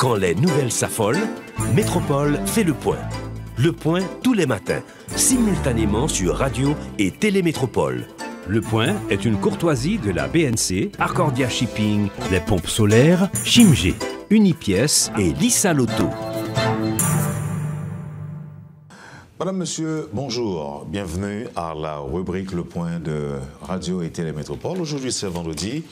Quand les nouvelles s'affolent, Métropole fait le point. Le point tous les matins, simultanément sur Radio et Télémétropole. Le point est une courtoisie de la BNC, Arcordia Shipping, les pompes solaires, Chimgé, Unipièces et Lissa Lotto. Madame, Monsieur, bonjour. Bienvenue à la rubrique Le Point de Radio et Télémétropole. Aujourd'hui, c'est vendredi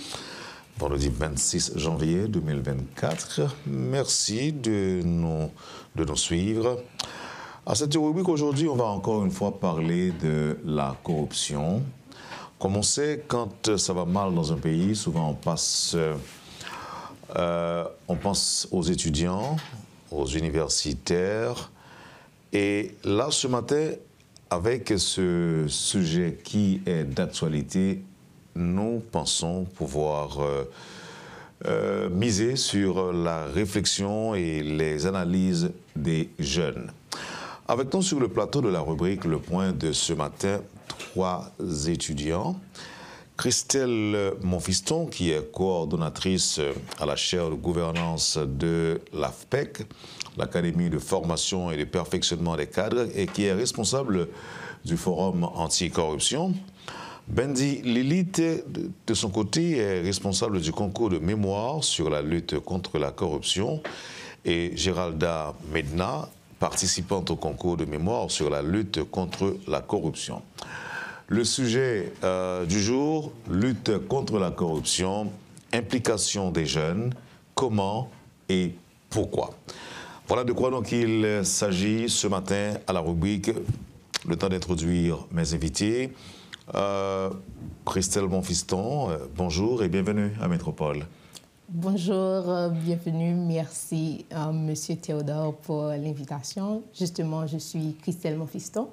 26 janvier 2024. Merci de nous suivre. À cette rubrique, aujourd'hui, on va encore une fois parler de la corruption. Comme on sait, quand ça va mal dans un pays, souvent on pense aux étudiants, aux universitaires. Et là, ce matin, avec ce sujet qui est d'actualité, nous pensons pouvoir miser sur la réflexion et les analyses des jeunes. Avec nous sur le plateau de la rubrique Le Point de ce matin, 3 étudiants. Christelle Monfiston, qui est coordonnatrice à la chaire de gouvernance de l'AFPEC, l'Académie de formation et de perfectionnement des cadres, et qui est responsable du Forum anticorruption. Bendy Lilith, de son côté, est responsable du concours de mémoire sur la lutte contre la corruption, et Géralda Medna, participante au concours de mémoire sur la lutte contre la corruption. Le sujet du jour, lutte contre la corruption, implication des jeunes, comment et pourquoi. Voilà de quoi donc il s'agit ce matin à la rubrique. Le temps d'introduire mes invités. Christelle Monfiston, bonjour et bienvenue à Métropole. Bonjour, bienvenue, merci Monsieur Théodore pour l'invitation. Justement, je suis Christelle Monfiston,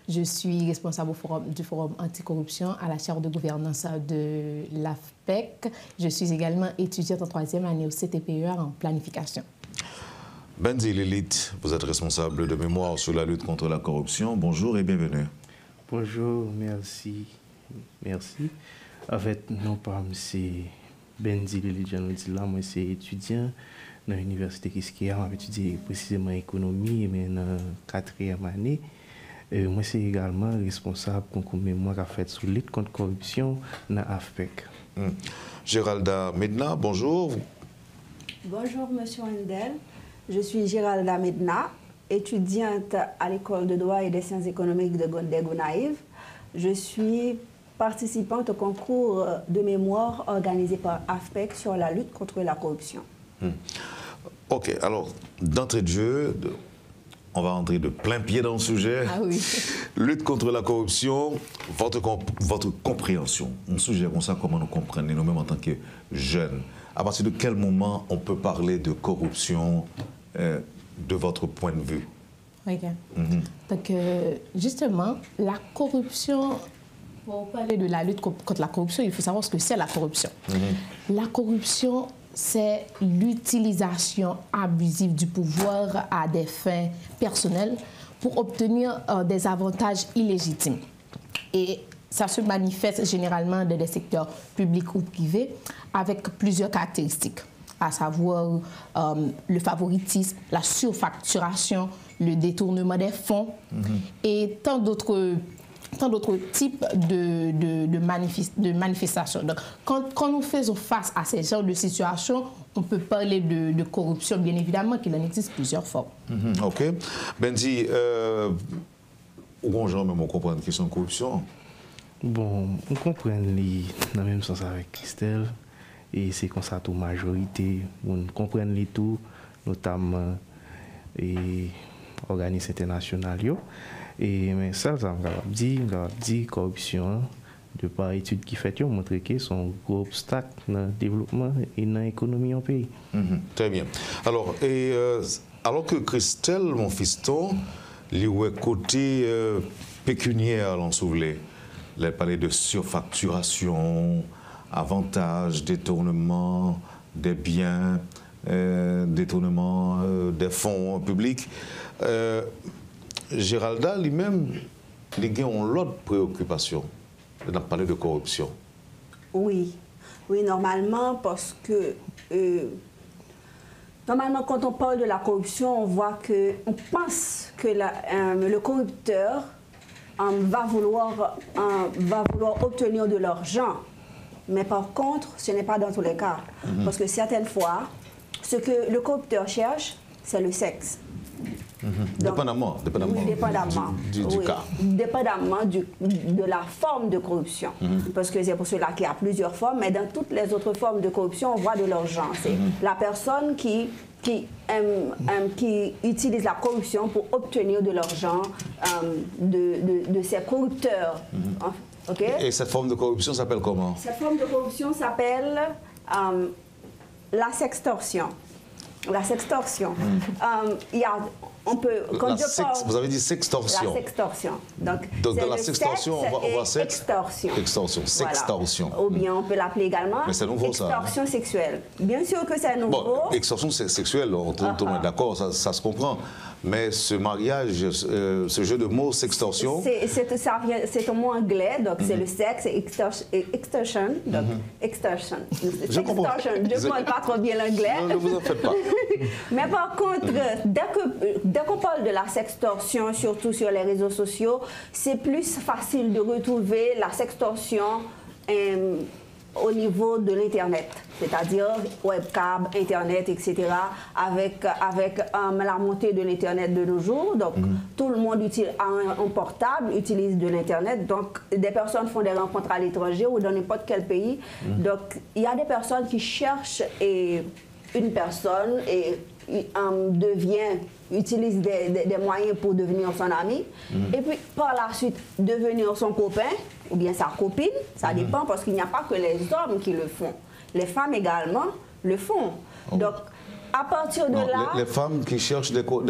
je suis responsable du Forum anticorruption à la chaire de gouvernance de l'AFPEC. Je suis également étudiante en 3e année au CTPEA en planification. Bendy Lilith, vous êtes responsable de mémoire sur la lutte contre la corruption. Bonjour et bienvenue. Bonjour, merci. Merci. En fait, non pas c'est Bendy Lilith, moi c'est étudiant dans l'université Kiskia, j'ai étudié précisément économie, mais dans la 4e année. Moi c'est également responsable concours mémoire qu'a fait sur la lutte contre la corruption dans l'AFPEC. Géralda Medna, bonjour. Bonjour, Monsieur Wendel. Je suis Géralda Medna, étudiante à l'école de droit et des sciences économiques de Gondé-Gonaïves. Je suis participante au concours de mémoire organisé par AFPEC sur la lutte contre la corruption. Ok, alors, d'entrée de jeu, on va entrer de plein pied dans le sujet. Ah oui. Lutte contre la corruption, votre compréhension. Un sujet comme ça, comment nous comprenons nous-mêmes en tant que jeunes. À partir de quel moment on peut parler de corruption de votre point de vue? Ok. Donc, justement, la corruption, pour parler de la lutte contre la corruption, il faut savoir ce que c'est la corruption. La corruption, c'est l'utilisation abusive du pouvoir à des fins personnelles pour obtenir des avantages illégitimes. Et ça se manifeste généralement dans des secteurs publics ou privés avec plusieurs caractéristiques, à savoir le favoritisme, la surfacturation, le détournement des fonds et tant d'autres types de manifestations. Donc, quand nous faisons face à ces genres de situations, on peut parler de corruption, bien évidemment, qu'il en existe plusieurs formes. Ok. Bendy, bonjour, mais on comprend la question de corruption. Bon, on comprend dans le même sens avec Christelle, et c'est comme ça toute majorité, on comprend les tout, notamment les organismes internationaux. Et mais ça, on dit corruption, de par études qui fait, on montre que c'est un gros obstacle dans le développement et dans l'économie en pays. Très bien. Alors, alors que Christelle Monfiston, lui côté pécuniaire, l'on souvient. Elle parlait de surfacturation, avantages, détournement des biens, détournement des fonds publics. Géralda lui-même, il a l'autre préoccupation. Elle a parlé de corruption. Oui, normalement, parce que Normalement, quand on parle de la corruption, on pense que le corrupteur va vouloir obtenir de l'argent. Mais par contre, ce n'est pas dans tous les cas. Parce que certaines fois, ce que le corrupteur cherche, c'est le sexe. Donc, dépendamment du cas. Dépendamment de la forme de corruption. Parce que c'est pour cela qu'il y a plusieurs formes, mais dans toutes les autres formes de corruption, on voit de l'argent. C'est la personne qui utilise la corruption pour obtenir de l'argent de ses corrupteurs. Okay? Et cette forme de corruption s'appelle comment? Cette forme de corruption s'appelle la sextorsion. La sextorsion. Vous avez dit sextorsion. La sextorsion. Donc dans la sextorsion, on voit sexe. Extorsion. Extorsion. Sextorsion. Voilà. Ou bien on peut l'appeler également extorsion sexuelle. Bien sûr que c'est nouveau. Bon, extorsion sexuelle, tout le monde est d'accord, ça se comprend. Mais ce mariage, ce jeu de mots, sextorsion... C'est un mot anglais, donc c'est le sexe, c'est extortion. Donc, extortion. Je comprends. Je ne parle pas trop bien l'anglais. Ne vous en faites pas. Mais par contre, dès qu'on parle de la sextorsion, surtout sur les réseaux sociaux, c'est plus facile de retrouver la sextorsion au niveau de l'Internet, c'est-à-dire webcam, Internet, etc. Avec la montée de l'Internet de nos jours, donc tout le monde a un portable, utilise de l'Internet, donc des personnes font des rencontres à l'étranger ou dans n'importe quel pays. Donc il y a des personnes qui cherchent une personne et utilise des moyens pour devenir son ami, et puis par la suite devenir son copain ou bien sa copine, ça dépend parce qu'il n'y a pas que les hommes qui le font, les femmes également le font. Donc à partir de là... Les femmes qui cherchent des copains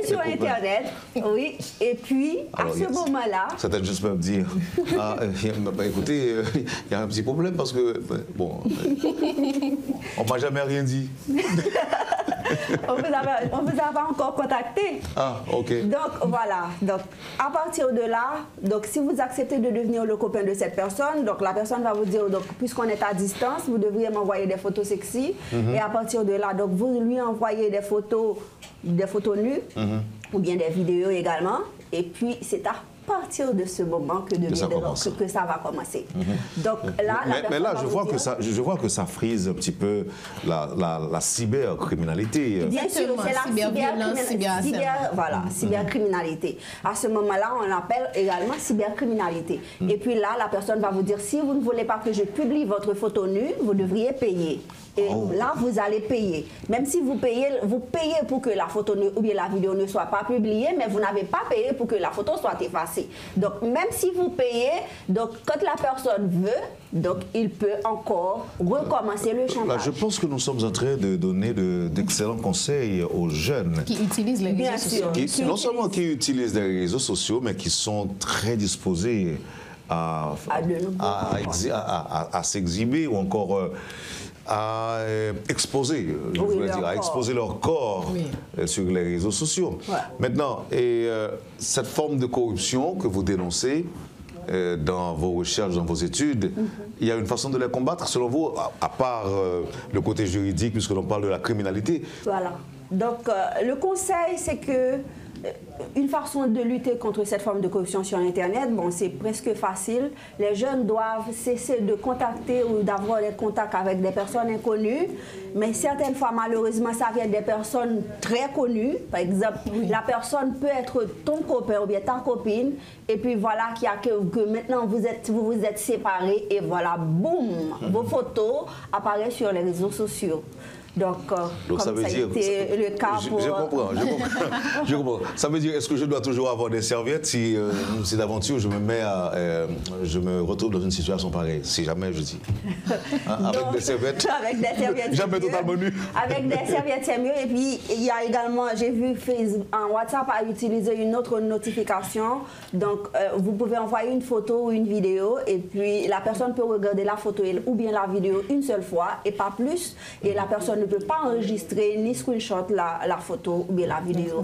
sur Internet, oui, et puis à ce moment-là... Certaines choses peuvent dire, écoutez, il y a un petit problème parce que, bon, on ne m'a jamais rien dit. On vous a encore contacté. Ah, ok. Donc voilà. Donc à partir de là, donc si vous acceptez de devenir le copain de cette personne, donc la personne va vous dire, donc puisqu'on est à distance, vous devriez m'envoyer des photos sexy. Et à partir de là, donc vous lui envoyez des photos nues ou bien des vidéos également. Et puis c'est à partir de ce moment que ça va commencer. Donc là, mais là, je vois que ça frise un petit peu la cybercriminalité. Bien sûr, c'est la cybercriminalité. À ce moment-là, on l'appelle également cybercriminalité. Et puis là, la personne va vous dire, si vous ne voulez pas que je publie votre photo nue, vous devriez payer. Et là, vous allez payer. Même si vous payez pour que la photo ou bien la vidéo ne soit pas publiée, mais vous n'avez pas payé pour que la photo soit effacée. Donc, même si vous payez, donc quand la personne veut, donc il peut encore recommencer le chantage. Là, je pense que nous sommes en train de donner d'excellents conseils aux jeunes. Qui utilisent les réseaux sociaux. Non seulement qui utilisent les réseaux sociaux, mais qui sont très disposés à s'exhiber ou encore... à exposer, à exposer leur corps sur les réseaux sociaux. Ouais. Maintenant, cette forme de corruption que vous dénoncez dans vos recherches, dans vos études, il y a une façon de les combattre, selon vous, à part le côté juridique, puisque l'on parle de la criminalité. Voilà. Donc, le conseil, c'est que une façon de lutter contre cette forme de corruption sur Internet, bon, c'est presque facile. Les jeunes doivent cesser de contacter ou d'avoir des contacts avec des personnes inconnues. Mais certaines fois, malheureusement, ça vient des personnes très connues. Par exemple, la personne peut être ton copain ou bien ta copine. Et puis voilà que maintenant vous vous êtes séparés et voilà, boum, vos photos apparaissent sur les réseaux sociaux. Donc ça veut dire, le cas pour... Je comprends. Ça veut dire, est-ce que je dois toujours avoir des serviettes si d'aventure je me retrouve dans une situation pareille, si jamais je dis. Avec des serviettes. Avec des serviettes. Jamais totalement nu. Avec des serviettes, c'est mieux. Et puis, il y a également, j'ai vu WhatsApp a utilisé une autre notification. Donc, vous pouvez envoyer une photo ou une vidéo et puis la personne peut regarder la photo ou bien la vidéo une seule fois et pas plus. Et la personne ne peut pas enregistrer ni screenshot la photo ou bien la vidéo.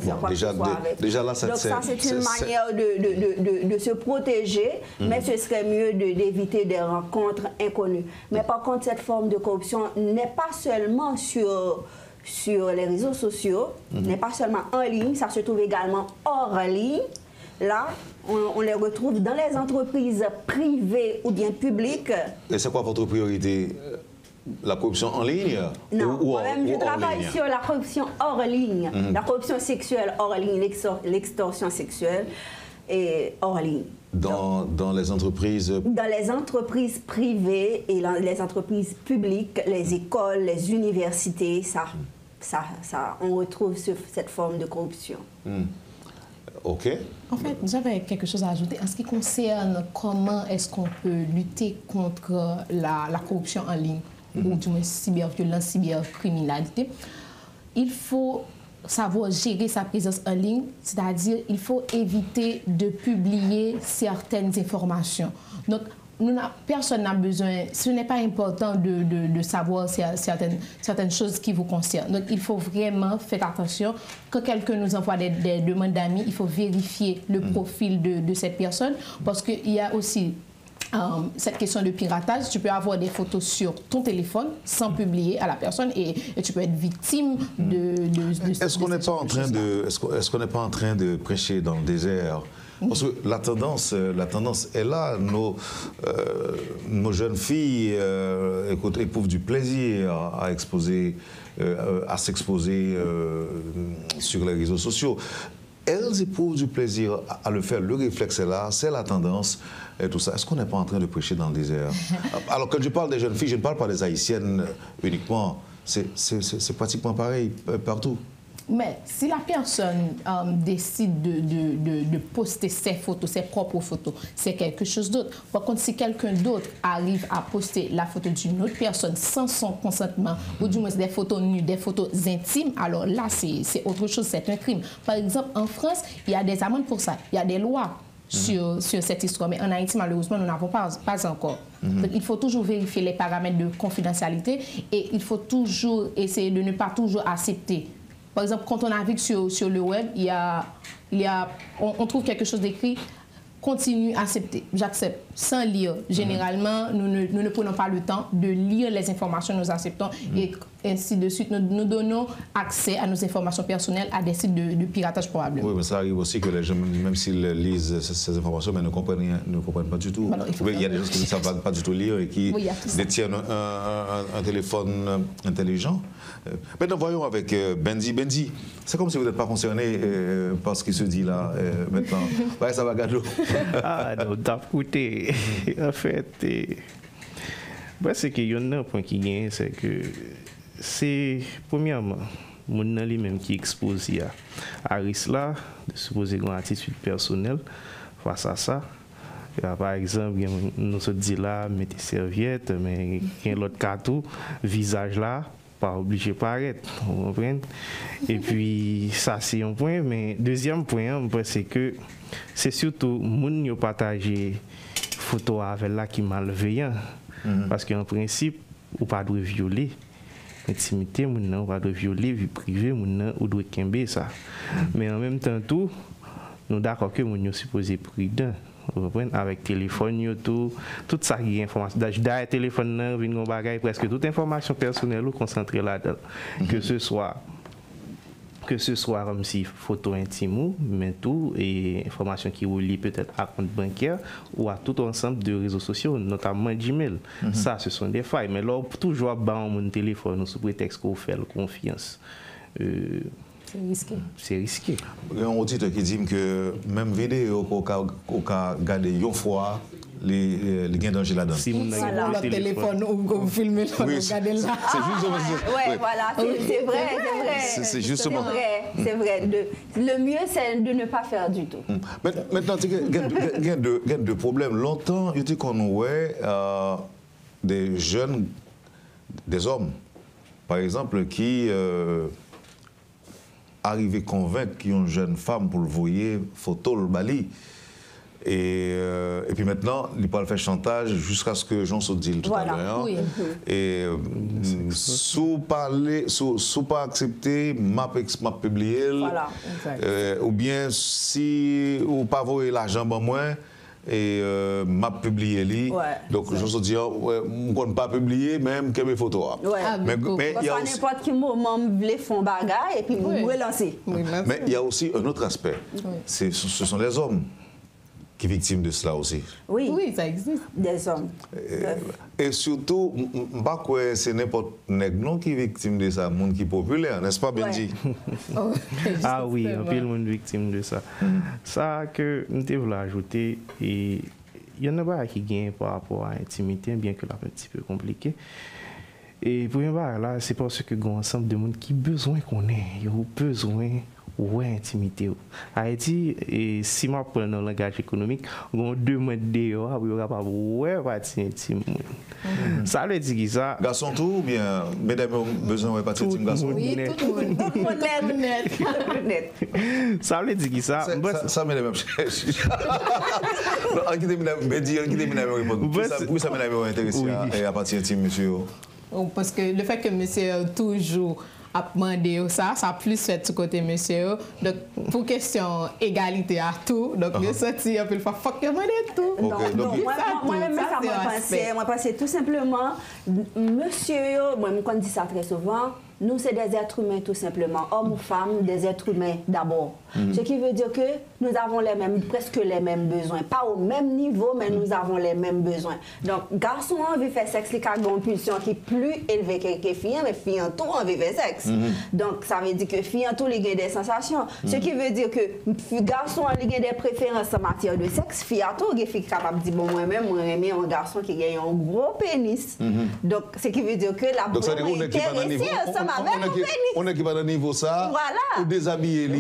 Déjà là, donc ça, c'est une manière de se protéger, mais ce serait mieux d'éviter des rencontres inconnues. Mais par contre, cette forme de corruption n'est pas seulement sur sur les réseaux sociaux, n'est pas seulement en ligne, ça se trouve également hors ligne. Là, on les retrouve dans les entreprises privées ou bien publiques. Et c'est quoi votre priorité? La corruption en ligne? Non, ou moi-même, je travaille sur la corruption hors ligne, la corruption sexuelle hors ligne, l'extorsion sexuelle et hors ligne. Dans les entreprises? Dans les entreprises privées et les entreprises publiques, les écoles, les universités, on retrouve cette forme de corruption. OK. En fait, j'avais quelque chose à ajouter en ce qui concerne comment est-ce qu'on peut lutter contre la corruption en ligne ou du moins cyberviolence, cybercriminalité. Il faut savoir gérer sa présence en ligne, c'est-à-dire il faut éviter de publier certaines informations. Donc, personne n'a besoin, ce n'est pas important de savoir certaines choses qui vous concernent. Donc, il faut vraiment faire attention. Quand quelqu'un nous envoie des demandes d'amis, il faut vérifier le profil de cette personne parce qu'il y a aussi cette question de piratage. Tu peux avoir des photos sur ton téléphone sans publier à la personne et tu peux être victime de Est-ce qu'on n'est pas en train est-ce qu'on n'est pas en train de prêcher dans le désert? Parce que la tendance est là. Nos jeunes filles éprouvent du plaisir à s'exposer sur les réseaux sociaux. Elles éprouvent du plaisir à le faire. Le réflexe est là, c'est la tendance et tout ça. Est-ce qu'on n'est pas en train de prêcher dans le désert? Alors, quand je parle des jeunes filles, je ne parle pas des Haïtiennes uniquement. C'est pratiquement pareil partout. Mais si la personne décide de poster ses photos, ses propres photos, c'est quelque chose d'autre. Par contre, si quelqu'un d'autre arrive à poster la photo d'une autre personne sans son consentement, ou du moins des photos nues, des photos intimes, alors là, c'est autre chose, c'est un crime. Par exemple, en France, il y a des amendes pour ça. Il y a des lois sur cette histoire. Mais en Haïti, malheureusement, nous n'avons pas encore. Donc, il faut toujours vérifier les paramètres de confidentialité et il faut toujours essayer de ne pas toujours accepter. Par exemple, quand on navigue sur le web, on trouve quelque chose d'écrit, continue, accepter, j'accepte, sans lire. Généralement, nous ne prenons pas le temps de lire les informations, nous acceptons et ainsi de suite. Nous donnons accès à nos informations personnelles à des sites de piratage probablement. Oui, mais ça arrive aussi que les gens, même s'ils lisent ces informations, mais ne comprennent pas du tout. Il y a des gens qui ne savent pas du tout lire et qui détiennent un téléphone intelligent. Maintenant, voyons avec Benzi. Benzi, c'est comme si vous n'êtes pas concerné par ce qui se dit là maintenant. Ouais, ça va gâter. Ah non, t'as écouté. En fait, c'est qu'il y a un point qui gagne, c'est que c'est premièrement mon lui-même qui expose à risque là de supposer une attitude personnelle face à ça. Par exemple, nous se dit là, mettez serviette, mais il y a l'autre cas tout, visage là, pas obligé de paraître, vous comprenez? Et puis ça c'est un point, mais deuxième point, c'est que c'est surtout moun yo partager photo avec là qui malveillant, parce qu'en principe, ou pas doit violer intimité, moun pas doit violer vie privée, moun ou doit kembe ça. Mais en même temps tout, nous d'accord que moun yo supposé prudent. Avec téléphone, tout ça qui est information. Derrière téléphone, presque toute information personnelle ou concentrée là-dedans. Que ce soit comme si photo intime, mais tout, et information qui relie peut-être à compte bancaire ou à tout ensemble de réseaux sociaux, notamment Gmail. Ça, ce sont des failles. Mais là, toujours dans mon téléphone, sous prétexte qu'on fait confiance. C'est risqué. C'est risqué. Il y a un auditeur qui dit que même vidéo qu'on a gardé une fois, les gains danger là-dedans. Si on a le téléphone ou vous filmez, on regarde là. C'est justement ça. Oui, voilà, c'est vrai. C'est justement. C'est vrai. Le mieux, c'est de ne pas faire du tout. Maintenant, il y a deux problèmes. Longtemps, il y a qu'on a des jeunes, des hommes, par exemple, qui arrivent à convaincre qu'une jeune femme pour le voyer photo le bali. Et puis maintenant, il peut faire chantage jusqu'à ce que Jean se dise tout à l'heure. Oui. Et sous pas accepter, m'a publié. Voilà. Ou bien si ou pas voyer l'argent bon moins, et m'a publié lui. Donc je me dis on ne pas publier même que mes photos. Mais il y a n'importe quel moment les font bagarre et puis vous relancer. Mais il y a aussi un autre aspect. Ce sont les hommes qui sont victimes de cela aussi. Oui, ça existe. Des hommes. Et surtout, ce n'est n'importe qui est victime de ça, monde qui est populaire, n'est-ce pas, Benji? Ah oui, un peu le monde victime de ça. Ça que nous voulons ajouter, et il y en a pas qui gagnent par rapport à l'intimité, bien que là, un petit peu compliqué. Et pour là, c'est parce que un ensemble de monde qui besoin qu'on ait, ils ont besoin ouais intimité. Haïti, et si je prends le langage économique, on demande dehors pour capable ouais partie intime. Ça veut dire que ça garçon tout ou bien mesdames ont besoin de partie intime garçon. Oui, tout le monde net. Ça veut dire que ça mesdames en qui ça mesdames intéressé à partie intime monsieur. Parce que le fait que monsieur toujours a demandé ça plus fait du côté monsieur. Donc, pour question égalité à tout, donc je sorti un peu le faut que demander tout. Non, moi pensais tout simplement, monsieur, moi je dis ça très souvent, nous c'est des êtres humains tout simplement, hommes ou femmes, des êtres humains d'abord. Ce qui veut dire que nous avons presque les mêmes besoins, pas au même niveau, mais nous avons les mêmes besoins. Donc, garçon envie faire sexe, il a une pulsion qui est plus élevée que fille, mais fille en tout envie faire sexe. Donc, ça veut dire que fille en tout, il a des sensations. Ce qui veut dire que garçon a des préférences en matière de sexe, fille en tout, il est capable de dire, bon, moi-même, moi, j'aime un garçon qui a un gros pénis. Donc, ce qui veut dire que la donc, ça veut dire qu'on est qui va dans le niveau ça, ou déshabiller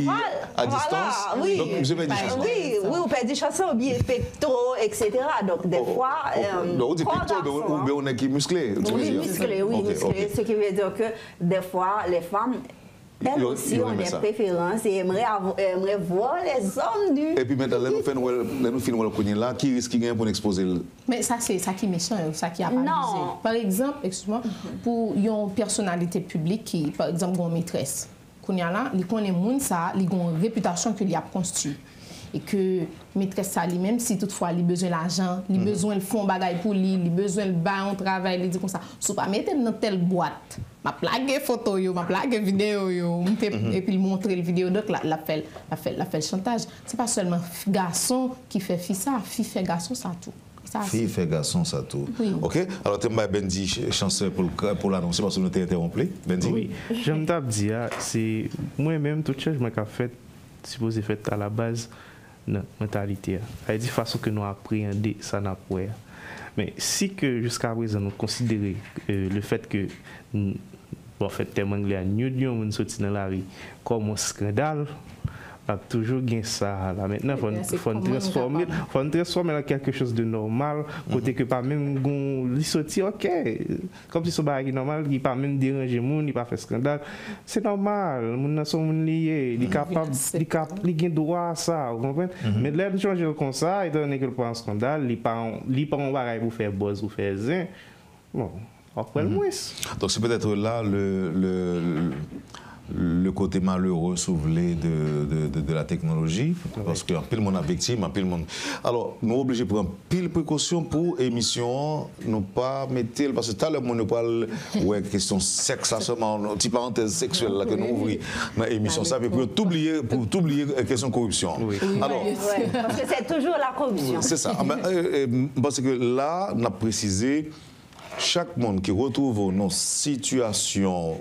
à distance. Oui, donc, je vais dire oui, on peut dire chanson, bien pectoraux, etc. Donc, des fois. On dit pectoraux, ou bien on est qui musclé. Oui, musclé. Ce qui veut dire que des fois, les femmes. Elles aussi ont des préférences et aimeraient voir les hommes nus. Et puis maintenant, nous filmons le premier là, qui risque de pour exposer? Mais ça, c'est ça qui est méchant, ça qui a pas visé. Par exemple, excuse-moi, pour une personnalité publique qui, par exemple, une maîtresse, qu'on y a là, il connaît monde ça, il a une réputation qu'il a construite. Et que maîtresse ça lui-même, si toutefois il a besoin d'argent, il a besoin de fonds bagaille pour lui, il a besoin de bain au travail, il dit comme ça, si pas mettre dans telle boîte, ma plague photo yo, ma plague vidéo yo, et puis montrer le vidéo donc la fait chantage. C'est pas seulement garçon qui fait fille ça, fille fait garçon ça tout. Fille fait garçon ça tout. Oui. OK. Alors tu m'as Benji chanceux pour l'annoncer parce que nous t'ai interrompu. Benji. Oui, j'aime t'ap dire c'est moi-même tout changement qu'a fait supposé fait à la base notre mentalité. Ça veut dire façon que nous appréhender ça n'a pas. Mais si que jusqu'à présent nous considérons le fait que en fait terme anglais nous sorti dans la rue comme un scandale, a toujours gagné ça là maintenant faut transformer dans quelque chose de normal côté que pas même il sorti OK comme si ce bagage normal il pas même déranger monde il pas faire scandale c'est normal monde sont monde lié il capable il gagne droit à ça vous comprenez mais là changer comme ça étant donné que le pas un scandale il pas un bagage pour faire buzz ou faire zin bon après le moins donc c'est peut-être là le côté malheureux soulevé de la technologie, parce qu'un pile monde a victime, un pile monde. Alors, nous sommes obligés de prendre pile précaution pour émission, ne pas mettre, parce que tout à l'heure, nous parlons de question sexe, seulement, une petite parenthèse sexuelle là, que nous ouvrons dans l'émission, ça, pour t'oublier la question corruption. Oui. Alors, parce que c'est toujours la corruption. C'est ça. Parce que là, on a précisé, chaque monde qui retrouve nos situations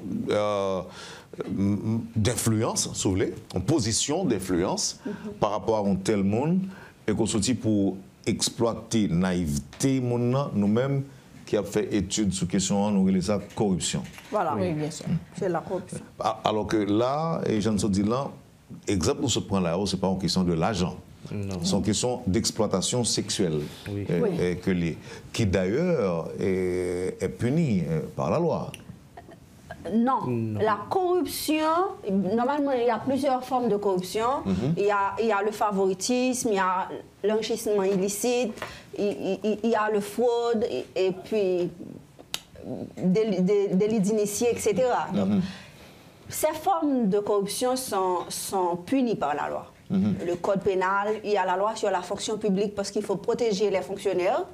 d'influence, si vous voulez, en position d'influence par rapport à un tel monde, et qu'on sortit pour exploiter naïveté, nous-mêmes, qui a fait études sur question, nous relève ça corruption. Voilà, oui, bien sûr. C'est la corruption. Alors que là, et j'en dis là, exemple où se prend là-haut, ce n'est pas une question de l'argent. C'est une question d'exploitation sexuelle qui d'ailleurs est punie par la loi. Non. La corruption, normalement, il y a plusieurs formes de corruption. Il y a le favoritisme, il y a l'enrichissement illicite, il y a le fraude, et puis délit d'initié, etc. Donc, ces formes de corruption sont punies par la loi. Le code pénal, il y a la loi sur la fonction publique parce qu'il faut protéger les fonctionnaires.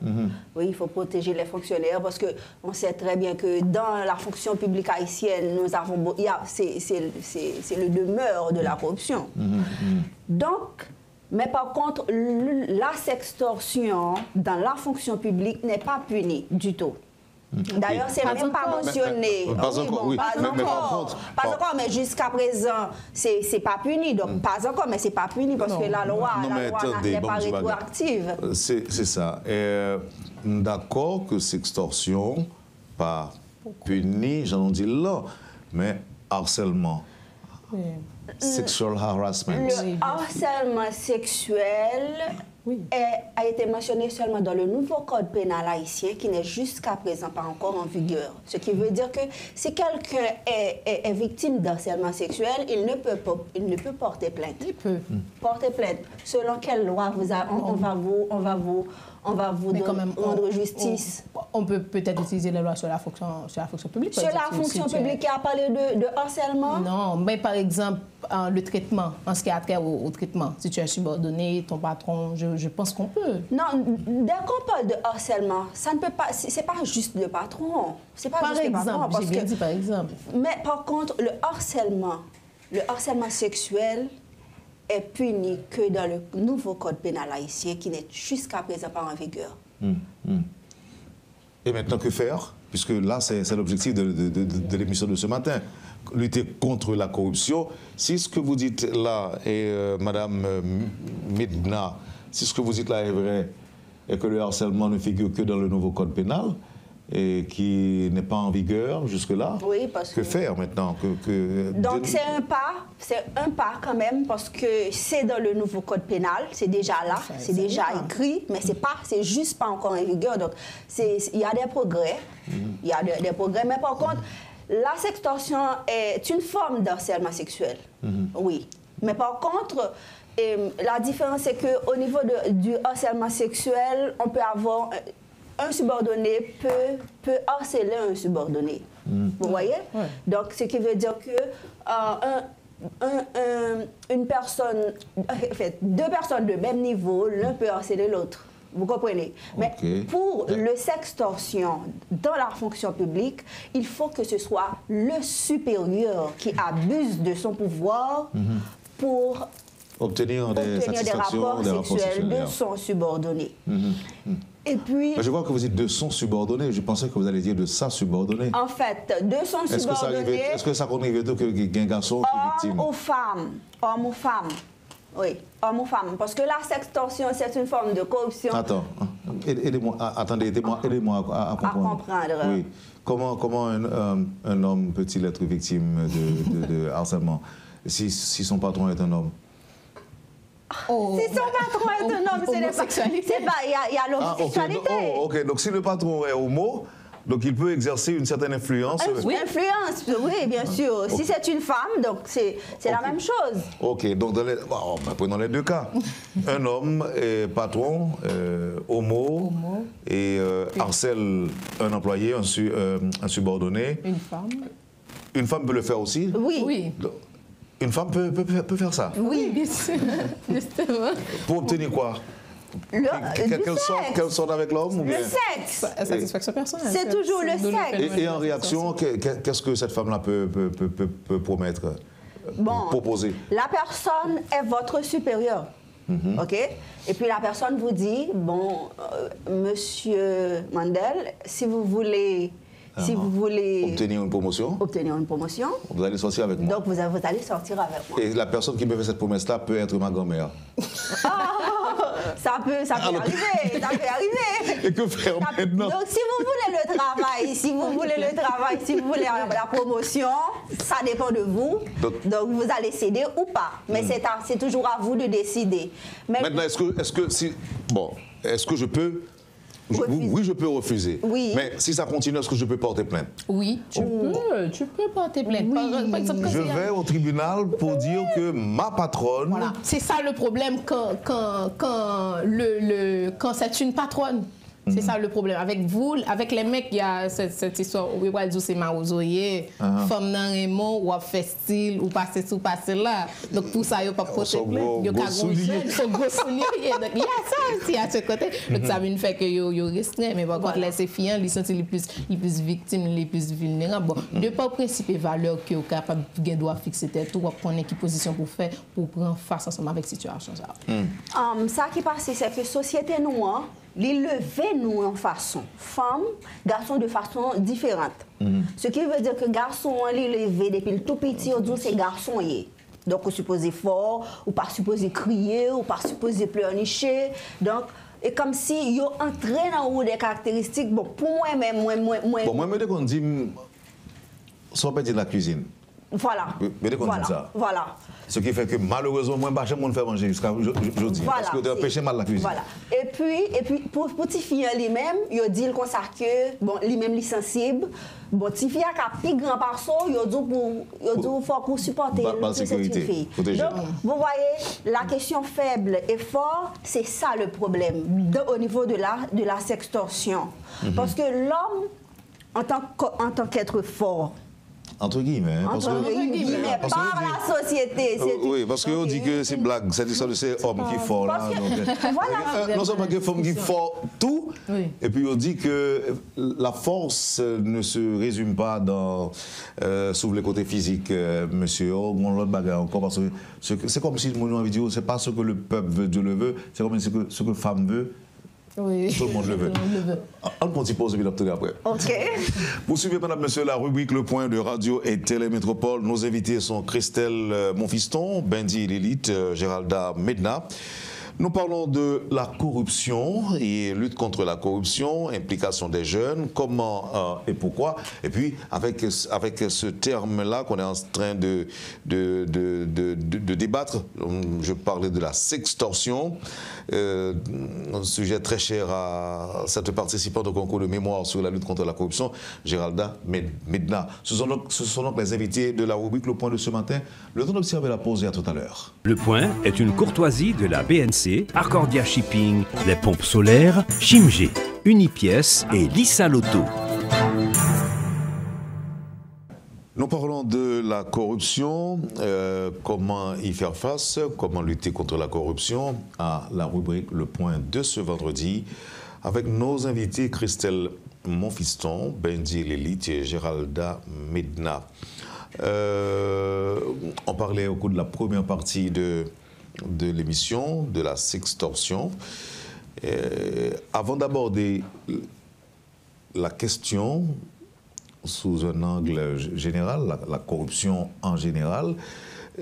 Oui, il faut protéger les fonctionnaires parce qu'on sait très bien que dans la fonction publique haïtienne, nous avons, c'est le demeure de la corruption. Donc, mais par contre, la sextorsion dans la fonction publique n'est pas punie du tout. D'ailleurs, c'est même pas mentionné. Pas encore, oui. Pas encore, mais jusqu'à présent, c'est pas puni. Donc, pas encore, mais c'est pas puni parce que la loi n'est pas rétroactive. C'est ça. D'accord que sextorsion, pas puni, j'en ai dit là, mais harcèlement. Sexual harassment. Le harcèlement sexuel a été mentionné seulement dans le nouveau code pénal haïtien qui n'est jusqu'à présent pas encore en vigueur. Ce qui veut dire que si quelqu'un est victime d'harcèlement sexuel, il ne peut porter plainte. Il peut porter plainte. Selon quelle loi on va vous rendre justice. On peut peut-être utiliser les lois sur la fonction publique. Sur la fonction publique qui a parlé de harcèlement? Non, mais par exemple, le traitement, en ce qui a trait au traitement. Si tu es subordonné, ton patron, je pense qu'on peut. Non, dès qu'on parle de harcèlement, ça ne peut pas, c'est pas juste le patron. C'est pas juste le patron. J'ai bien dit par exemple. Mais par contre, le harcèlement sexuel est puni que dans le nouveau code pénal haïtien qui n'est jusqu'à présent pas en vigueur. Et maintenant, que faire? Puisque là, c'est l'objectif de l'émission de ce matin. Lutter contre la corruption. Si ce que vous dites là, et Madame Medna, si ce que vous dites là est vrai, et que le harcèlement ne figure que dans le nouveau code pénal, et qui n'est pas en vigueur jusque-là, oui, parce que faire maintenant Donc c'est un pas quand même, parce que c'est dans le nouveau code pénal, c'est déjà là, c'est déjà écrit, mais c'est juste pas encore en vigueur. Donc il y a des progrès, il y a des progrès, mais par contre, la sextorsion est une forme d'harcèlement sexuel, oui. Mais par contre, la différence c'est qu'au niveau du harcèlement sexuel, on peut avoir... Un subordonné peut harceler un subordonné. Vous voyez? Donc, ce qui veut dire que une personne, en fait, deux personnes de même niveau, l'un peut harceler l'autre. Vous comprenez? Mais pour le sextorsion dans la fonction publique, il faut que ce soit le supérieur qui abuse de son pouvoir pour obtenir des rapports sexuels de son subordonné. Et puis... Je vois que vous dites de son subordonné. Je pensais que vous alliez dire de sa subordonnée. En fait, de son subordonné... Est-ce que ça arrive qu'un garçon qui est victime? Homme ou femme. Oui, homme ou femme. Parce que la sextorsion, c'est une forme de corruption. Attends, aidez-moi à comprendre. Oui. Comment un homme peut-il être victime de harcèlement si son patron est un homme? Si son patron est un homme, il y a l'homosexualité. Ok, donc si le patron est homo, donc il peut exercer une certaine influence. Oui, influence, oui, bien sûr. Si c'est une femme, donc c'est la même chose. Ok, donc prenons les deux cas. Un homme est patron, homo, et harcèle un employé, un subordonné. Une femme. Une femme peut le faire aussi? Oui. Une femme peut faire ça? Oui, bien sûr. Justement. Pour obtenir quoi? Qu'elle sorte avec l'homme? Le sexe. Satisfaction personnelle. C'est toujours le sexe. Et en réaction, qu'est-ce que cette femme-là peut promettre, proposer? La personne est votre supérieur. OK? Et puis la personne vous dit, bon, monsieur Mandel, si vous voulez obtenir une promotion, vous allez sortir avec moi. Donc vous allez sortir avec moi. Et la personne qui me fait cette promesse-là peut être ma grand-mère. Ça peut arriver. Et que faire maintenant? Donc si vous voulez le travail, si vous voulez la promotion, ça dépend de vous. Donc vous allez céder ou pas. Mais c'est toujours à vous de décider. Mais maintenant, est-ce que je peux... Oui, je peux refuser. Oui. Mais si ça continue, est-ce que je peux porter plainte? Oui, tu peux porter plainte. Oui. Par exemple, je vais au tribunal pour dire que ma patronne... Voilà. C'est ça le problème quand c'est une patronne. C'est ça le problème. Avec vous, avec les mecs, il y a cette histoire où on dit c'est marozoyer, femme nan Raymond, ou a fait style, ou passer sous passer là. Donc pour ça, il n'y a pas de protéger. Il y a gros souliers. Donc il y a ça aussi à ce côté. Donc ça veut faire que il restreint. Mais par contre, les filles, ils sont les plus victimes, les plus vulnérables. Bon, de par principe et valeur que vous êtes capable de doit fixer tête, ou prendre une position pour faire, pour prendre face ensemble avec la situation. Ça qui passe, c'est que la société noire, les lever nous en façon, femmes, garçons de façon différente. Ce qui veut dire que garçons, les lever depuis le tout petit, on dit c'est garçon. Donc, on supposé fort, ou pas supposé crier, ou pas supposé pleurnicher. Donc, et comme si yo entraîne dans des caractéristiques, bon, pour moi-même, Bon, moi, dès qu'on dit, soit petit de la cuisine. Voilà. Mais dès qu'on dit ça. Voilà. Ce qui fait que malheureusement, moi, je ne peux pas faire manger jusqu'à aujourd'hui. Voilà, parce que tu as empêché mal la cuisine. Voilà. Et puis pour petit fille lui-même, il dit comme ça que, bon, lui-même, il est sensible. Bon, petit fille a plus grand par ça, il faut supporter cette fille. Donc, vous voyez, la question faible et fort, c'est ça le problème au niveau de la sextorsion. Parce que l'homme, en tant qu'être fort, entre guillemets. Par la société. Oui, parce qu'on dit que c'est blague, c'est l'histoire de ces hommes qui font là. Voilà. Non seulement que femmes qui font tout, et puis on dit que la force ne se résume pas dans sous le côté physique, monsieur. On l'autre bagarre encore parce que c'est comme si mon vidéo, c'est pas ce que le peuple veut, Dieu le veut, c'est comme ce que femme veut. Oui. Tout le monde le veut. On continue pause et après. OK. Vous suivez, madame, monsieur, la rubrique Le Point de Radio et Télémétropole. Nos invités sont Christelle Monfiston, Bendy Lilith, Géralda Medna. Nous parlons de la corruption et lutte contre la corruption, implication des jeunes, comment et pourquoi. Et puis, avec ce terme-là qu'on est en train de débattre, je parlais de la sextorsion, un sujet très cher à cette participante au concours de mémoire sur la lutte contre la corruption, Géralda Medna. Ce sont donc les invités de la rubrique Le Point de ce matin. Le temps d'observer la pause et à tout à l'heure. Le Point est une courtoisie de la BNC, Arcordia Shipping, les pompes solaires, Chimgé, Unipièce et Lissa Loto. Nous parlons de la corruption, comment y faire face, comment lutter contre la corruption à la rubrique Le Point de ce vendredi avec nos invités Christelle Monfiston, Bendy Lilith et Géralda Medna. On parlait au cours de la première partie de l'émission, de la sextorsion. Avant d'aborder la question sous un angle général, la corruption en général,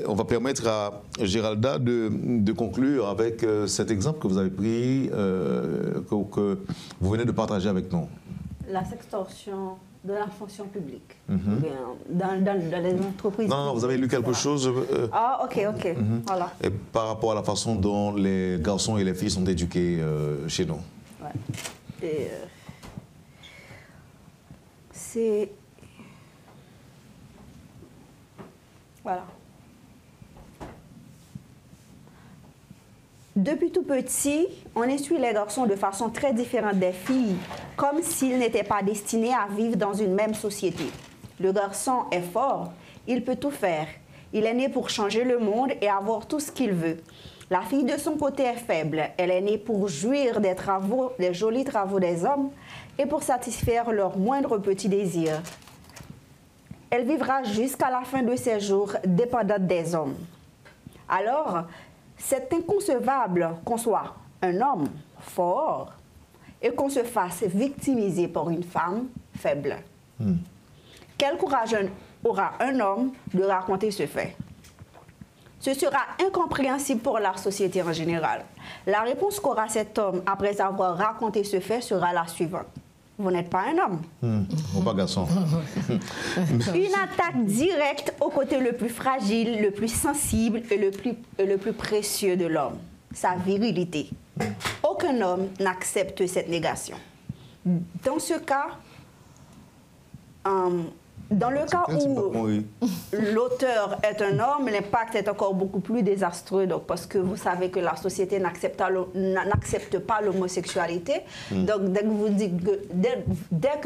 on va permettre à Géralda de conclure avec cet exemple que vous avez pris, que vous venez de partager avec nous. La sextorsion de la fonction publique, dans les entreprises. Non, vous avez lu quelque chose. Ah, ok. Voilà. Et par rapport à la façon dont les garçons et les filles sont éduqués chez nous. Ouais. Et, c'est... Voilà. Depuis tout petit, on instruit les garçons de façon très différente des filles, comme s'ils n'étaient pas destinés à vivre dans une même société. Le garçon est fort, il peut tout faire. Il est né pour changer le monde et avoir tout ce qu'il veut. La fille, de son côté, est faible. Elle est née pour jouir des jolis travaux des hommes et pour satisfaire leurs moindres petits désirs. Elle vivra jusqu'à la fin de ses jours dépendante des hommes. Alors, c'est inconcevable qu'on soit un homme fort et qu'on se fasse victimiser par une femme faible. Quel courage aura un homme de raconter ce fait? Ce sera incompréhensible pour la société en général. La réponse qu'aura cet homme après avoir raconté ce fait sera la suivante. Vous n'êtes pas un homme. Pas garçon. Une attaque directe au côté le plus fragile, le plus sensible et le plus précieux de l'homme, sa virilité. Aucun homme n'accepte cette négation. Dans ce cas, Dans le cas où l'auteur est un homme, l'impact est encore beaucoup plus désastreux, donc, parce que vous savez que la société n'accepte pas l'homosexualité. Donc, dès que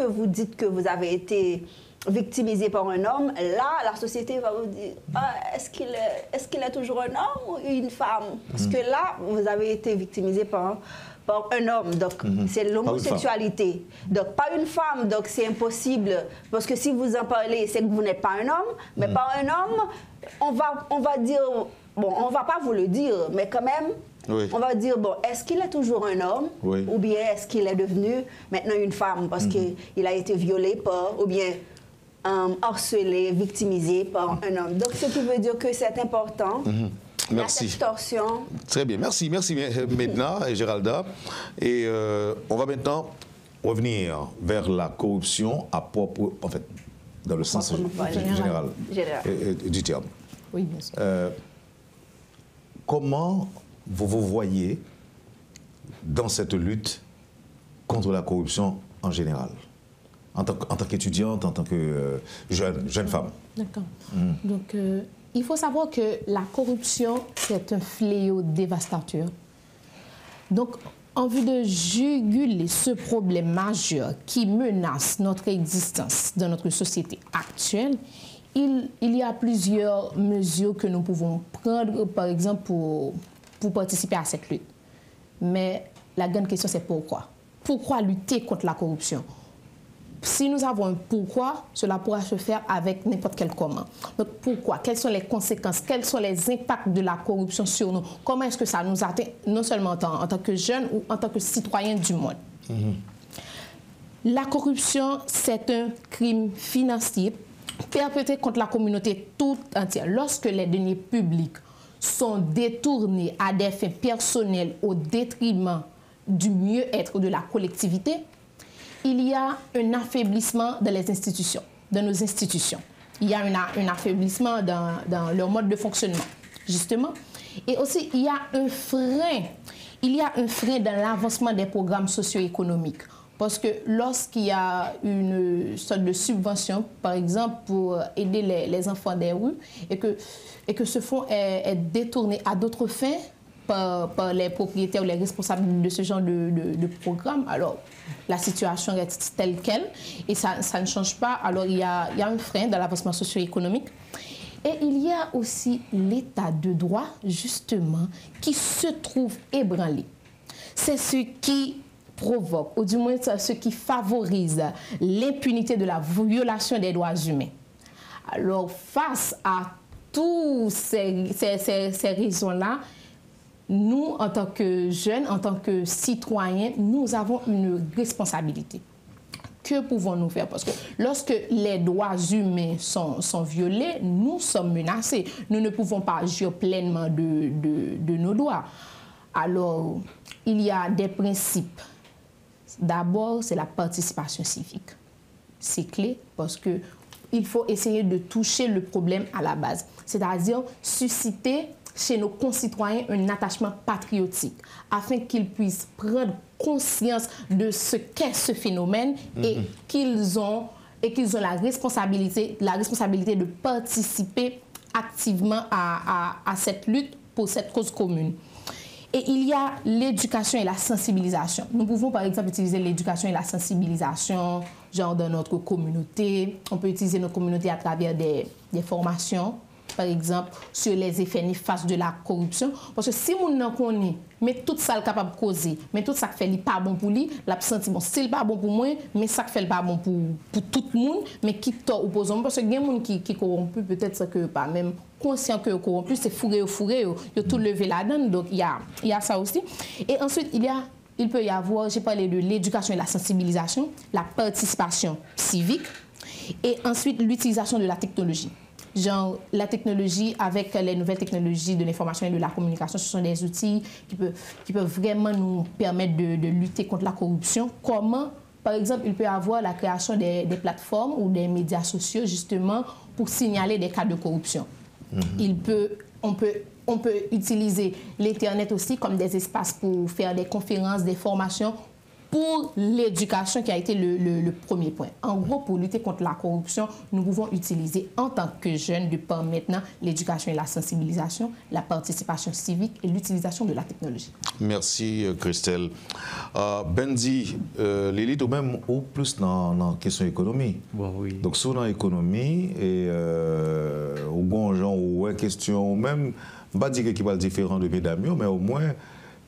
vous dites que vous avez été victimisé par un homme, là, la société va vous dire est-ce qu'il est toujours un homme ou une femme? Parce que là, vous avez été victimisé par un homme, donc c'est l'homosexualité. Donc pas une femme, donc c'est impossible, parce que si vous en parlez, c'est que vous n'êtes pas un homme, mais par un homme, on va dire, bon, on va pas vous le dire, mais quand même, on va dire, bon, est-ce qu'il est toujours un homme, ou bien est-ce qu'il est devenu maintenant une femme, parce qu'il a été violé par, ou bien harcelé, victimisé par un homme. Donc ce qui veut dire que c'est important. Merci. La extorsion. Très bien. Merci Medna et Géralda. Et on va maintenant revenir vers la corruption à propos, en fait, dans le sens général du terme. Oui, bien sûr. Comment vous voyez dans cette lutte contre la corruption en général, en tant qu'étudiante, en tant que jeune femme? D'accord. Donc, il faut savoir que la corruption, c'est un fléau dévastateur. Donc, en vue de juguler ce problème majeur qui menace notre existence dans notre société actuelle, il y a plusieurs mesures que nous pouvons prendre, par exemple, pour participer à cette lutte. Mais la grande question, c'est pourquoi? Pourquoi lutter contre la corruption? Si nous avons un pourquoi, cela pourra se faire avec n'importe quel comment. Donc pourquoi? Quelles sont les conséquences? Quels sont les impacts de la corruption sur nous? Comment est-ce que ça nous atteint, non seulement en tant que jeunes ou en tant que citoyens du monde? La corruption, c'est un crime financier perpétré contre la communauté toute entière. Lorsque les deniers publics sont détournés à des fins personnelles au détriment du mieux-être de la collectivité, il y a un affaiblissement dans les institutions, dans nos institutions. Il y a un affaiblissement dans leur mode de fonctionnement, justement. Et aussi, il y a un frein. Il y a un frein dans l'avancement des programmes socio-économiques. Parce que lorsqu'il y a une sorte de subvention, par exemple, pour aider les enfants des rues, et que ce fonds est détourné à d'autres fins, par les propriétaires ou les responsables de ce genre de programme, alors la situation reste telle qu'elle et ça ne change pas. Alors il y a un frein dans l'avancement socio-économique. Et il y a aussi l'état de droit, justement, qui se trouve ébranlé. C'est ce qui provoque, ou du moins ce qui favorise l'impunité de la violation des droits humains. Alors face à toutes ces raisons-là, nous, en tant que jeunes, en tant que citoyens, nous avons une responsabilité. Que pouvons-nous faire? Parce que lorsque les droits humains sont violés, nous sommes menacés. Nous ne pouvons pas agir pleinement de nos droits. Alors, il y a des principes. D'abord, c'est la participation civique. C'est clé parce qu'il faut essayer de toucher le problème à la base. C'est-à-dire susciter chez nos concitoyens un attachement patriotique afin qu'ils puissent prendre conscience de ce qu'est ce phénomène et qu'ils ont la responsabilité de participer activement à cette lutte pour cette cause commune. Et il y a l'éducation et la sensibilisation. Nous pouvons par exemple utiliser l'éducation et la sensibilisation genre dans notre communauté. On peut utiliser notre communauté à travers des formations, par exemple, sur les effets néfastes de la corruption. Parce que si on n'en connaît, mais tout ça est capable de causer, mais tout ça fait n'est pas bon pour lui, l'absenti, bon, c'est pas bon pour moi, mais ça fait pas bon pour tout le monde, mais qui tord opposant. Parce que il y a des gens qui corrompus, peut-être que pas même conscient que corrompu, c'est fourré, il a tout levé là-dedans, donc il y a ça aussi. Et ensuite, il peut y avoir, j'ai parlé de l'éducation et la sensibilisation, la participation civique, et ensuite l'utilisation de la technologie. Genre, la technologie, avec les nouvelles technologies de l'information et de la communication, ce sont des outils qui peuvent vraiment nous permettre de lutter contre la corruption. Comment, par exemple, il peut y avoir la création des plateformes ou des médias sociaux, justement, pour signaler des cas de corruption. On peut utiliser l'Internet aussi comme des espaces pour faire des conférences, des formations pour l'éducation qui a été le premier point. En gros, pour lutter contre la corruption, nous pouvons utiliser en tant que jeunes, depuis maintenant, l'éducation et la sensibilisation, la participation civique et l'utilisation de la technologie. Merci, Christelle. Benzi, l'élite ou même ou plus dans la question économie. Bon, oui. Donc, sur l'économie, et au bon genre, ou question, ou même, je ne vais pas dire qu'il va être différent de Pédamio, mais au moins,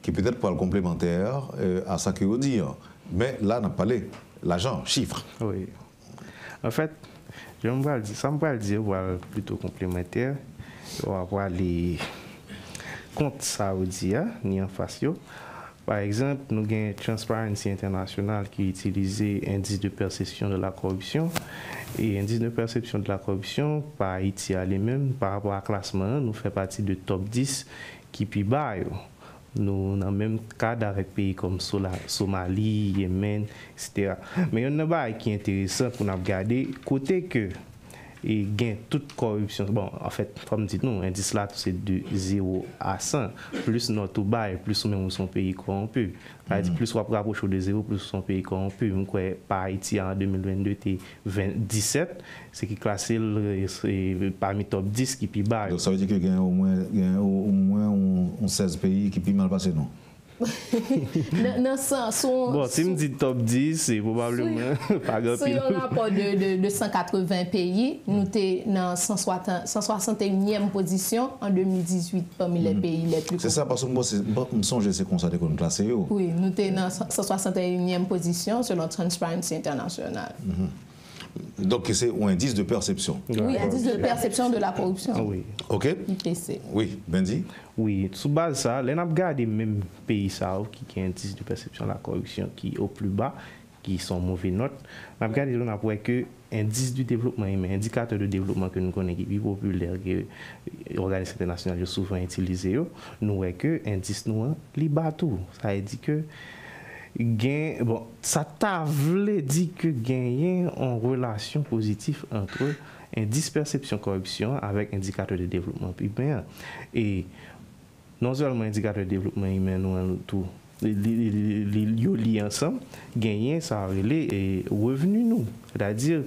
qui peut-être pas le complémentaire à ça que vous dites. Mais là, on a parlé l'argent, chiffres. Oui. En fait, ça me va le dire, voilà, plutôt complémentaire. On va voir les comptes saoudiens, ni en face. Par exemple, nous avons Transparency International qui utilise l'indice de perception de la corruption. Et l'indice de perception de la corruption, par Haïti à lui-même, par rapport à classement, nous fait partie du top 10 qui est plus bas. Nous avons même cadre avec pays comme Somalie, Yémen, etc. Mais il y a un débat qui est intéressant pour nous regarder, côté que et gain toute corruption. Bon, en fait, comme dit nous, l'indice là, c'est de 0 à 100. Plus notre bas, plus ou même son pays corrompu. C'est-à-dire, plus on rapproche de 0, plus son pays corrompu. Donc, par Haïti en 2022, c'est 17, ce qui est classé parmi top 10 qui est plus bas. Donc, ça veut dire qu'il y a au moins 16 pays qui sont mal passés, non? Bon, si me dit top 10, c'est probablement pas grand. Si on a rapport de 180 pays, nous sommes dans 161e position en 2018 parmi les pays les plus. C'est ça, parce que moi, je me songe c'est comme ça qu'on classe. Oui, nous sommes dans 161e position selon Transparency International. Donc, c'est un indice de perception. Oui, indice de perception de la corruption. Oui. OK. IPC. Oui, Benzi. Oui, sous base de ça, les n'a regardé même pays ça qui a un indice de perception de la corruption qui est au plus bas, qui sont mauvais notes. On a regardé on a vu que indice du développement humain, indicateur de développement que nous connaissons qui est populaire que l'organisation internationale souvent utilisé, nous voyons que indice nous li bas tout. Ça veut dire que bon, ça t'a voulu dire que gagner en relation positive entre indice perception corruption avec indicateur de développement humain. Et non seulement indicateur de développement humain, nous tout liés ensemble, gagner ça relève revenu nous, c'est-à-dire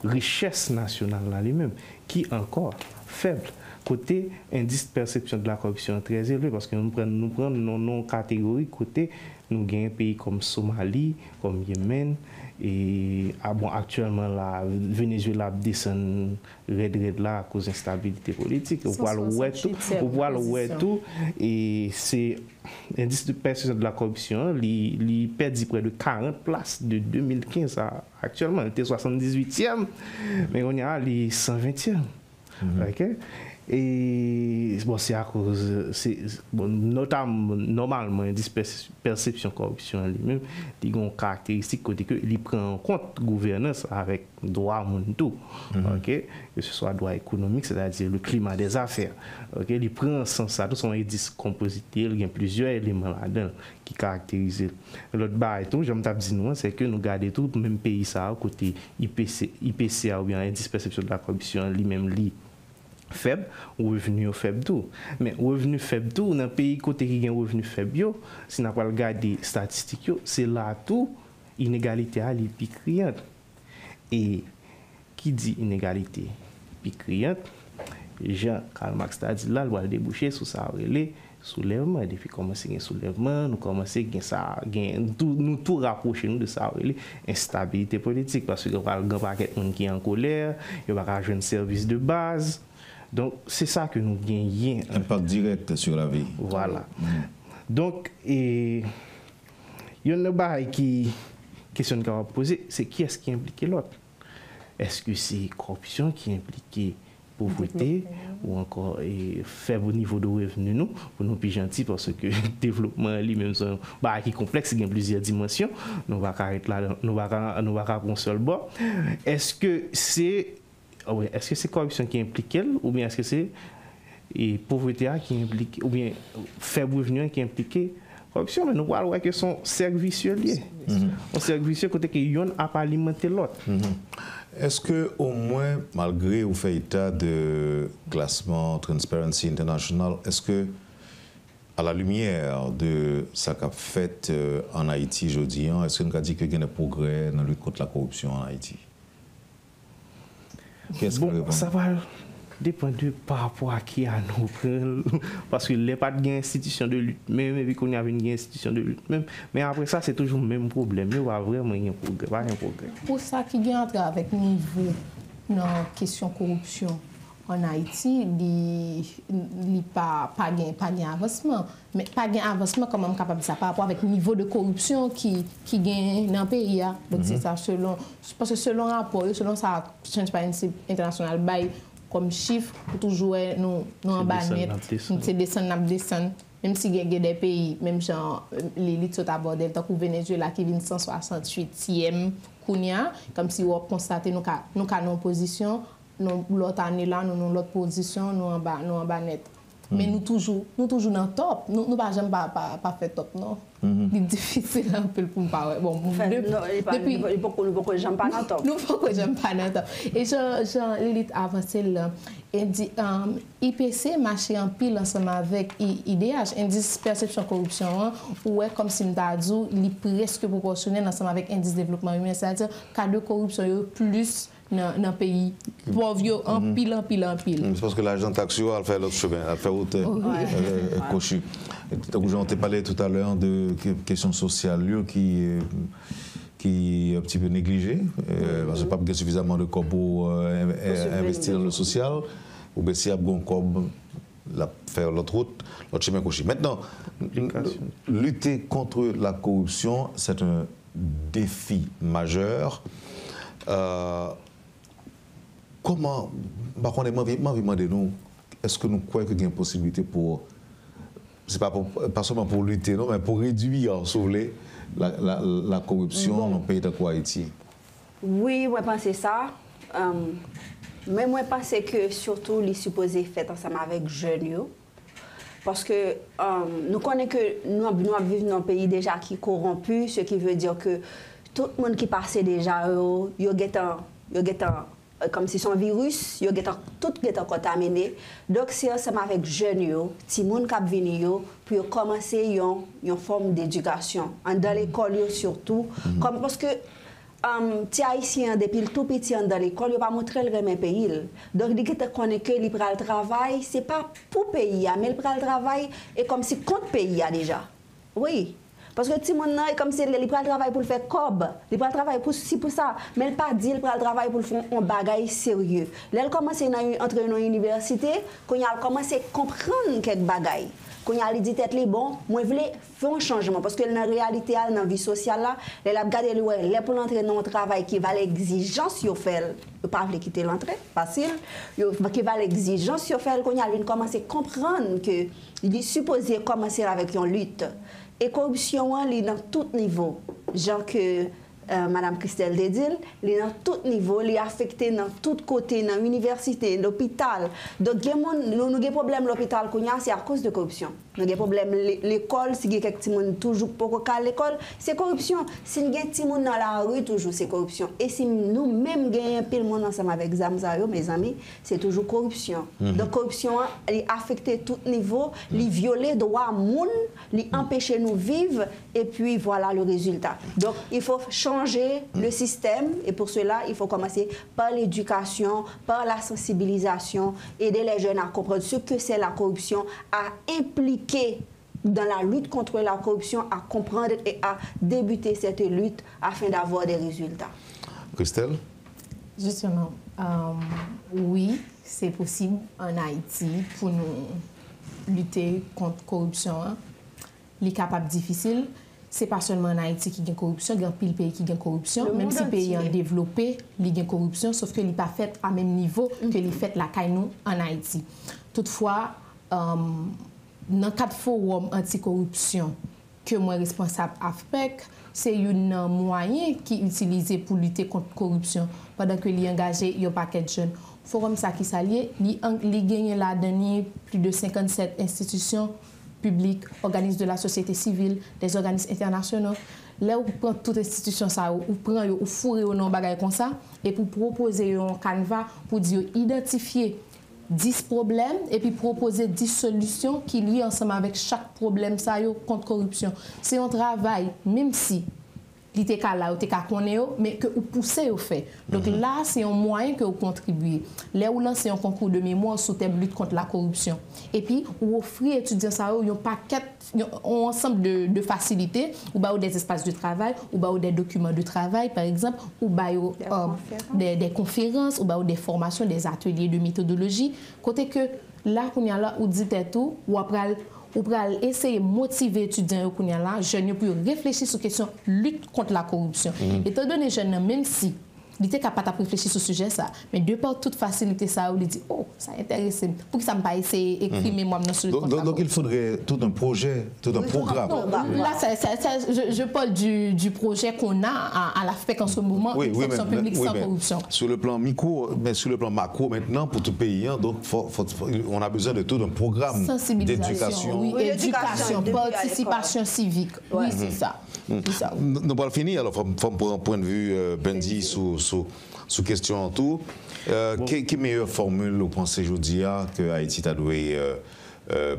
richesse nationale là lui-même, qui est encore faible. Côté indice de perception de la corruption très élevé, parce que nous prenons nos catégories côté nous avons des pays comme Somalie, comme Yémen, et actuellement la Venezuela descend red là à cause d'instabilité politique. On voit le tout, et c'est l'indice de perception de la corruption, il perd près de 40 places de 2015 à actuellement, il était 78e, mais on a les 120e. Okay? Et bon, c'est à cause, notamment, normalement, l'indice perception corruption lui-même, il a une caractéristique côté que il prend en compte gouvernance avec droit tout, okay? Que ce soit droit économique, c'est-à-dire le climat des affaires. Okay? Il prend en sens ça, tout son indice composité, il y a plusieurs éléments là-dedans qui caractérisent. L'autre bas et tout, j'aime dit nous, c'est que nous gardons tout le même pays ça, côté IPCA ou bien indice perception de la corruption lui-même faible, ou revenu faible tout. Mais revenu faible tout, dans un pays côté qui a un revenu faible, si on n'a pas regardé les statistiques, c'est là tout, inégalité à plus criante. Et qui dit inégalité plus criante, Jean-Karl Marx a dit là, il va déboucher sur ça, soulèvement. Depuis commencer un soulèvement, nous commençons nous tout rapprocher nous de ça, instabilité politique, parce que il y a un paquet de monde qui est en colère, il y a un service de base. Donc, c'est ça que nous gagnons. Impact direct sur la vie. Voilà. Donc, il y a une question qu'on va poser, c'est qui est-ce qui implique l'autre? Est-ce que c'est corruption qui implique pauvreté ou encore faible niveau de revenu nous pour nous plus gentils parce que le développement lui-même qui est complexe, il y a plusieurs dimensions. Nous va arrêter là, nous va prendre un seul bord. Est-ce que c'est corruption qui implique elle ou bien est-ce que c'est pauvreté qui implique ou bien faible revenu qui implique corruption? Mais nous voyons que son service lié. Un service côté que yon a pas alimenté l'autre. Est-ce que au moins malgré au fait état de classement Transparency International, est-ce que à la lumière de ce qu'a fait en Haïti aujourd'hui, est-ce qu'on a dit qu'il y a des progrès dans la lutte contre la corruption en Haïti? Bon, ça va dépendre par rapport à qui à nous. Parce qu'il n'y a pas de institution de lutte, même qu'on y avait une institution de lutte. Même, mais après ça, c'est toujours le même problème. Il n'y a vraiment un progrès, pas un progrès. Pour ça, qui vient entrer avec niveau dans la question corruption en Haïti, il n'y a pas d'avancement. Mais pas d'avancement, comment on est capable de ça par rapport avec le niveau de corruption qui gagne dans le pays. Donc c'est ça, parce que selon le rapport, selon ça, Transparency International, comme chiffre, pour toujours nous en bas net, c'est descendre. Même si il y a des pays, même genre l'élite sont abordées, tant que Venezuela qui vient 168e, comme si on constate nous avons une position, l'autre année là, nous avons l'autre position, nous en bas net. Mais nous toujours dans le top. Nous ne pouvons pas faire top, non. C'est difficile un peu pour parler. Bon, depuis beaucoup de gens pas dans le top. Nous beaucoup j'aime pas dans le top. Et Jean l'élite avancée là, elle dit IPC marche en pile ensemble avec IDH, indice perception corruption, ou comme si nous t'a dit, il est presque proportionnel ensemble avec indice développement humain, c'est-à-dire cas de corruption plus dans le pays pauvre en pile. C'est parce que l'agent taxio a fait l'autre chemin, a fait autre cochu. Donc on t'a parlé tout à l'heure de questions sociales qui est un petit peu négligée, parce que pas suffisamment de corps pour investir dans le social, ou bien si y a un corps faire l'autre route, l'autre chemin cochu. Maintenant, lutter contre la corruption, c'est un défi majeur. Comment, demandez-nous, est-ce que nous croyons qu'il y a une possibilité pour, c'est pas seulement pour lutter, non, mais pour réduire, sauver la corruption dans le pays de Haïti? Oui, moi je pense ça. Mais moi je pense que surtout les supposés faits ensemble avec jeunes. Parce que nous connaissons que nous vivons dans un pays déjà qui est corrompu, ce qui veut dire que tout le monde qui passe déjà, il y a comme si son virus, tout est contaminé. Donc, c'est ensemble avec jeunes, les gens qui viennent pour commencer une forme d'éducation. Dans l'école surtout. Comme parce que les Haïtiens, depuis le tout petit dans l'école, ils ne pas montrer le même pays. Donc, ils connaissent que le travail, ce n'est pas pour le pays, mais le travail est comme si contre le pays déjà. Oui. Parce que si mon est comme si il prend le travail pour le faire cob, il prend le travail pour ça, mais il pas dit il prend le travail pour faire un bagage sérieux. Là il commence à entrer dans l'université, quand il a commencé à comprendre quelques bagages. Quand il a dit tête les bon, moi je voulais faire un changement parce que dans la réalité dans la vie sociale là, il a regardé les pour entrer dans un travail qui va l'exigence yo fait, il pas veut quitter l'entrée, facile, qui va l'exigence yo fait quand il a commencé à comprendre que il est supposé commencer avec une lutte. Et corruption, elle est dans tout niveau. Genre que Mme Christelle Dedil, elle est dans tout niveau, elle est affectée dans tout côté, dans l'université, l'hôpital. Donc, nous avons des problèmes à l'hôpital, c'est à cause de corruption. Nous avons des problèmes à l'école, si quelqu'un qui toujours pas à l'école, c'est corruption. Si nous avons des gens dans la rue, toujours c'est corruption. Et si nous-mêmes gagnons un peu de monde ensemble avec Zamzayo, mes amis, c'est toujours corruption. Donc, corruption, elle est affectée à tout niveau, elle violer les droits de monde, elle empêcher nous vivre, et puis voilà le résultat. Donc, il faut changer le système, et pour cela, il faut commencer par l'éducation, par la sensibilisation, aider les jeunes à comprendre ce que c'est la corruption, à impliquer dans la lutte contre la corruption, à comprendre et à débuter cette lutte afin d'avoir des résultats. Christelle? Justement, oui, c'est possible en Haïti pour nous lutter contre la corruption. Les capables difficiles, c'est pas seulement en Haïti qui gagne corruption, il y a pile pays qui gagne corruption, même si le pays est développé, il gagne corruption, sauf qu'il n'est pas fait à même niveau que les fait la CAINO en Haïti. Toutefois, dans le cadre forum anti-corruption que moi responsable AFPEC, c'est un moyen qui est utilisé pour lutter contre la corruption pendant que les engagés, il y a un paquet de jeunes. Forum ça qui s'allie, il gagne la dernière plus de 57 institutions publics, organismes de la société civile, des organismes internationaux. Là, vous prenez toute institution, vous prenez, vous fourrez au nom de bagaille comme ça, et pour proposer un canevas pour dire identifier 10 problèmes et puis proposer 10 solutions qui lient ensemble avec chaque problème ça yo contre corruption. C'est un travail, même si li te ka la ou te ka konnen yo, mais que ou pousser au fait. Donc là, c'est un moyen que vous contribuez. Là où lancez un concours de mémoire sous thème lutte contre la corruption. Et puis, vous offrez étudiants ça un paquet, un ensemble de facilités, ou bah des espaces de travail, ou bah des documents de travail, par exemple, ou bah des conférences, ou bah des formations, des ateliers de méthodologie. Côté que là, qu'on y a là, ou dit tout, ou après ou pour essayer de motiver les étudiants jeunes pour réfléchir sur la question de lutte contre la corruption. Étant donné que les jeunes, même si ils étaient capables de réfléchir sur ce sujet, mais de par toute facilité, ça, ils disent oh, ça intéresse. Pour que ça me pas essayer d'écrire mes moi sur le contre. Donc il faudrait tout un projet, tout un programme. Non, là, je parle du projet qu'on a à la FPEC en ce moment, une fonction publique sans corruption. Sur le plan micro, mais sur le plan macro maintenant, pour tout pays, donc on a besoin de tout un programme d'éducation. Oui, éducation, participation civique. Oui, c'est ça. Nous allons finir, alors, pour un point de vue, Bendy, sous question en tout. Quelle meilleure formule, vous pensez, aujourd'hui, que Haïti a dû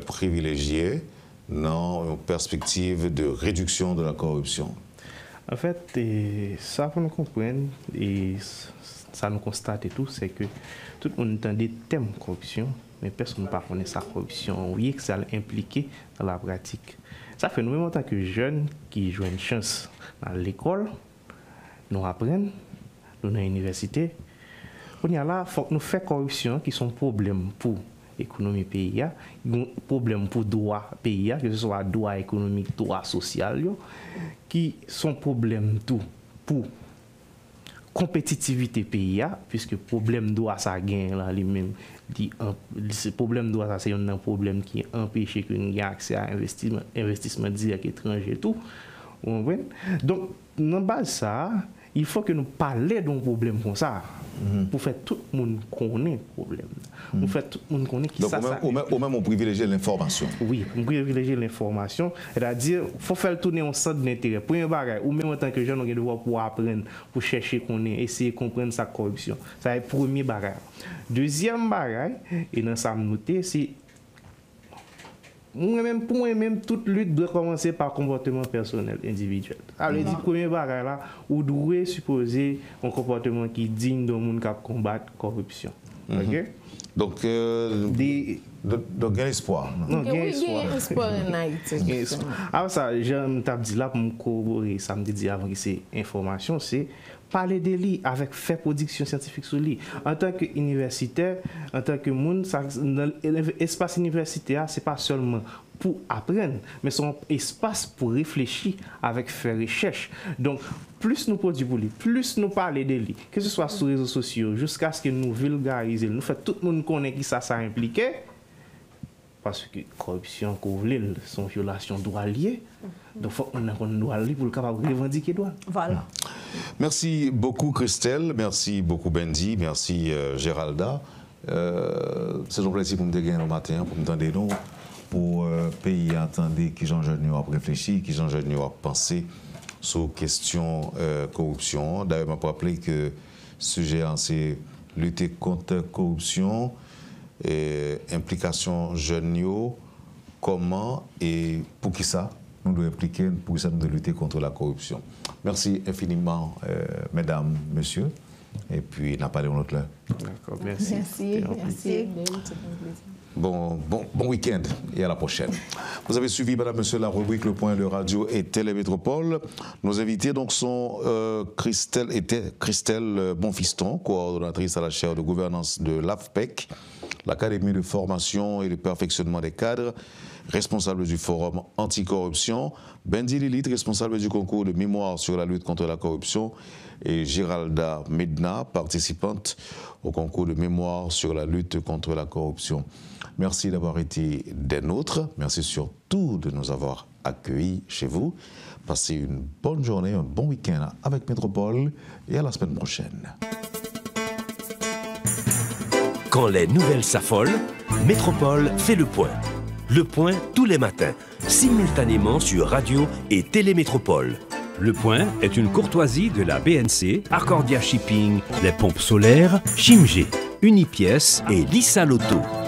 privilégier dans une perspective de réduction de la corruption? En fait, ça, pour nous comprendre, et ça nous constate et tout, c'est que tout le monde entend des thèmes de corruption, mais personne ne connaît sa corruption, oui, que ça l'implique dans la pratique. Ça fait nous, en tant que jeunes qui jouent une chance dans l'école, nous apprenons, nous dans l'université. Il faut que nous fassions corruption qui sont problèmes pour l'économie pays, problèmes pour le droit pays, que ce soit droit économique, droit social, qui sont problèmes tout pour compétitivité pays, puisque problème droit ça gagne là lui-même. Ce problème droit ça c'est un problème qui empêche que nous ayons accès à investissement direct étranger tout. Donc dans base ça, il faut que nous parlions d'un problème comme ça pour faire tout le monde connaître le problème. Pour faire tout le monde connaître qui donc, ça. Donc au même on privilégie l'information. Oui, on privilégie l'information. C'est-à-dire il faut faire tourner un centre d'intérêt. Premier bagage, ou même en tant que jeune, on doit devoir pouvoir apprendre pour chercher connaître, essayer de comprendre sa corruption. Ça c'est le premier bagage. Deuxième bagage, et dans ça me noter, c'est pour moi-même, toute lutte doit commencer par comportement personnel, individuel. Alors, le premier bagage là, vous devez supposer un comportement qui est digne d'un monde qui combat la corruption. OK? Donc, gain espoir. Non, gain espoir en Haïti. Alors, ça, j'aime dit là pour me corroborer, ça me dit avant que c'est information, c'est parler de lui avec faire production scientifique sur lui. En tant qu'universitaire, en tant que monde, l'espace universitaire, ce n'est pas seulement pour apprendre, mais c'est un espace pour réfléchir avec faire recherche. Donc, plus nous produisons pour lui, plus nous parlons de lui, que ce soit sur les réseaux sociaux, jusqu'à ce que nous vulgarisons, nous faisons tout le monde connaître qui ça implique. Parce que corruption, sont violations de droits liés. Donc, il faut qu'on ait un droit lié pour le capable de revendiquer droit. Voilà. Merci beaucoup, Christelle. Merci beaucoup, Bendy. Merci, Géralda. C'est un plaisir pour me dégainer le matin, pour me donner nous, pour pays attendre qui j'en jeune à réfléchir, qui j'en jeune à penser sur question corruption. D'ailleurs, je me rappelle que le sujet, c'est lutter contre la corruption. Implication jeunes, comment et pour qui ça nous devons impliquer, pour ça nous devons lutter contre la corruption. Merci infiniment, mesdames, messieurs. Et puis, n'a pas de l'autre là. D'accord, merci. Merci. Bon week-end et à la prochaine. Vous avez suivi, madame, monsieur, la rubrique Le Point de Radio et Télémétropole. Nos invités donc sont Christelle Bonfiston, coordonnatrice à la chaire de gouvernance de l'AFPEC, l'Académie de formation et de perfectionnement des cadres, responsable du forum anticorruption, Bendy Lilith, responsable du concours de mémoire sur la lutte contre la corruption, et Géralda Medna, participante au concours de mémoire sur la lutte contre la corruption. Merci d'avoir été des nôtres. Merci surtout de nous avoir accueillis chez vous. Passez une bonne journée, un bon week-end avec Métropole et à la semaine prochaine. Quand les nouvelles s'affolent, Métropole fait le point. Le point tous les matins, simultanément sur Radio et Télémétropole. Le point est une courtoisie de la BNC, Arcordia Shipping, les pompes solaires, Chimgé. Unipièce et Lissa Loto.